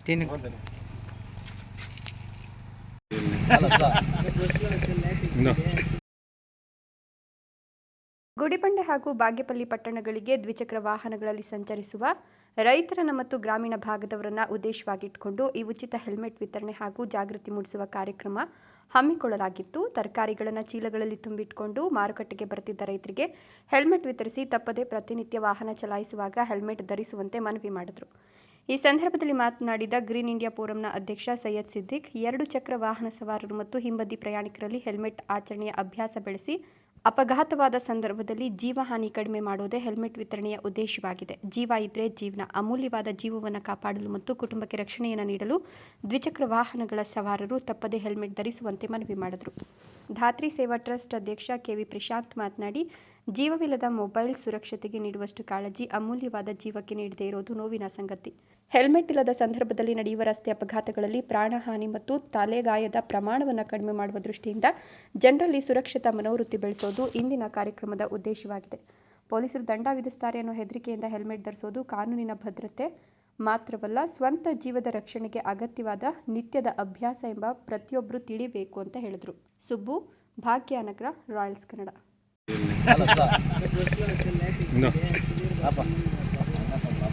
Tiene. No. Gudibande ಹಾಗೂ ಬಾಗೇಪಲ್ಲಿ ಪಟ್ಟಣಗಳಿಗೆ ದ್ವಿಚಕ್ರ ವಾಹನಗಳಲ್ಲಿ ಸಂಚರಿಸುವ ರೈತರನ್ನ ಮತ್ತು ಗ್ರಾಮೀಣ ಭಾಗದವರನ್ನ ಉದ್ದೇಶವಾಗಿಟ್ಟುಕೊಂಡು ಈ ಉಚಿತ ಹೆಲ್ಮೆಟ್ ವಿತರಣೆ ಹಾಗೂ ಜಾಗೃತಿ ಮೂಡಿಸುವ ಕಾರ್ಯಕ್ರಮ ಹಮ್ಮಿಕೊಳ್ಳಲಾಗಿತ್ತು. ತರಕಾರಿಗಳನ್ನು ಚೀಲಗಳಲ್ಲಿ ತುಂಬಿಟ್ಕೊಂಡು ಮಾರುಕಟ್ಟೆಗೆ ಬರುತ್ತಿದ್ದ ರೈತರಿಗೆ ಹೆಲ್ಮೆಟ್ ವಿತರಿಸಿ ತಪ್ಪದೆ ಪ್ರತಿನಿತ್ಯ ವಾಹನ ಚಲಾಯಿಸುವಾಗ ಹೆಲ್ಮೆಟ್ ಧರಿಸುವಂತೆ ಮನವಿ ಮಾಡಿದರು. ಈ ಸಂದರ್ಭದಲ್ಲಿ ಮಾತನಾಡಿದ ಗ್ರೀನ್ ಇಂಡಿಯಾ ಫೋರಂನ ಅಧ್ಯಕ್ಷ ಸೈಯದ್ ಸಿದ್ದಿಕ್, 2 ಚಕ್ರ ವಾಹನ ಸವಾರರು ಮತ್ತು ಹಿಂಬದಿ ಪ್ರಯಾಣಿಕರಲ್ಲಿ ಹೆಲ್ಮೆಟ್ ಆಚರಣೆಯ ಅಭ್ಯಾಸ ಬೆಳೆಸಿ ಅಪಘಾತವಾದ ಸಂದರ್ಭದಲ್ಲಿ ಜೀವಹಾನಿ ಕಡಿಮೆ ಮಾಡುವುದೇ ಹೆಲ್ಮೆಟ್ ವಿತರಣೆಯ ಉದ್ದೇಶವಾಗಿದೆ. ಜೀವ ಇದ್ರೆ ಜೀವನ, ಅಮೂಲ್ಯವಾದ ಜೀವವನ್ನು ಕಾಪಾಡಲು ಮತ್ತು ಕುಟುಂಬಕ್ಕೆ ರಕ್ಷಣೆಯನ್ನು ನೀಡಲು ದ್ವಿಚಕ್ರ ವಾಹನಗಳ ಸವಾರರು ತಪ್ಪದೇ ಹೆಲ್ಮೆಟ್ ಧರಿಸುವಂತೆ ಮನವಿ ಮಾಡಿದರು. ಧಾತ್ರಿ ಸೇವಾ ಟ್ರಸ್ಟ್ ಅಧ್ಯಕ್ಷ ಕೆವಿ ಪ್ರಶಾಂತ್ ಮಾತನಾಡಿ, ಜೀವವಿಲ್ಲದ ಮೊಬೈಲ್ ಸುರಕ್ಷತೆಗೆ ನೀಡುವಷ್ಟು ಕಾಳಜಿ ಅಮೂಲ್ಯವಾದ ಜೀವಕ್ಕೆ ನೀಡದೇ ಇರೋದು ನೋವಿನ ಸಂಗತಿ. ಹೆಲ್ಮೆಟ್ ಇಲ್ಲದ ಸಂದರ್ಭದಲ್ಲಿ ನಡೆಯುವ ರಸ್ತೆ ಅಪಘಾತಗಳಲ್ಲಿ ಪ್ರಾಣಹಾನಿ ಮತ್ತು ತಲೆಗಾಯದ ಪ್ರಮಾಣವನ್ನು ಕಡಿಮೆ ಮಾಡುವ ದೃಷ್ಟಿಯಿಂದ ಜನರಲ್ಲಿ ಸುರಕ್ಷತಾ ಮನೋವೃತ್ತಿ ಬೆಳೆಸೋದು ಇಂದಿನ ಕಾರ್ಯಕ್ರಮದ ಉದ್ದೇಶವಾಗಿದೆ. ಪೊಲೀಸರು ದಂಡ ವಿಧಿಸುತ್ತಾರೆ ಅನ್ನೋ ಹೆದರಿಕೆಯಿಂದ ಹೆಲ್ಮೆಟ್ ಧರಿಸೋದು ಕಾನೂನಿನ ಭದ್ರತೆ ಮಾತ್ರವಲ್ಲ, ಸ್ವಂತ ಜೀವದ ರಕ್ಷಣೆಗೆ ಅಗತ್ಯವಾದ ನಿತ್ಯದ ಅಭ್ಯಾಸ ಎಂಬ ಪ್ರತಿಯೊಬ್ಬರು ತಿಳಿಬೇಕು ಅಂತ ಹೇಳಿದರು. ಸುಬ್ಬು, ಭಾಗ್ಯನಗರ, ರಾಯಲ್ಸ್ ಕನ್ನಡ. No.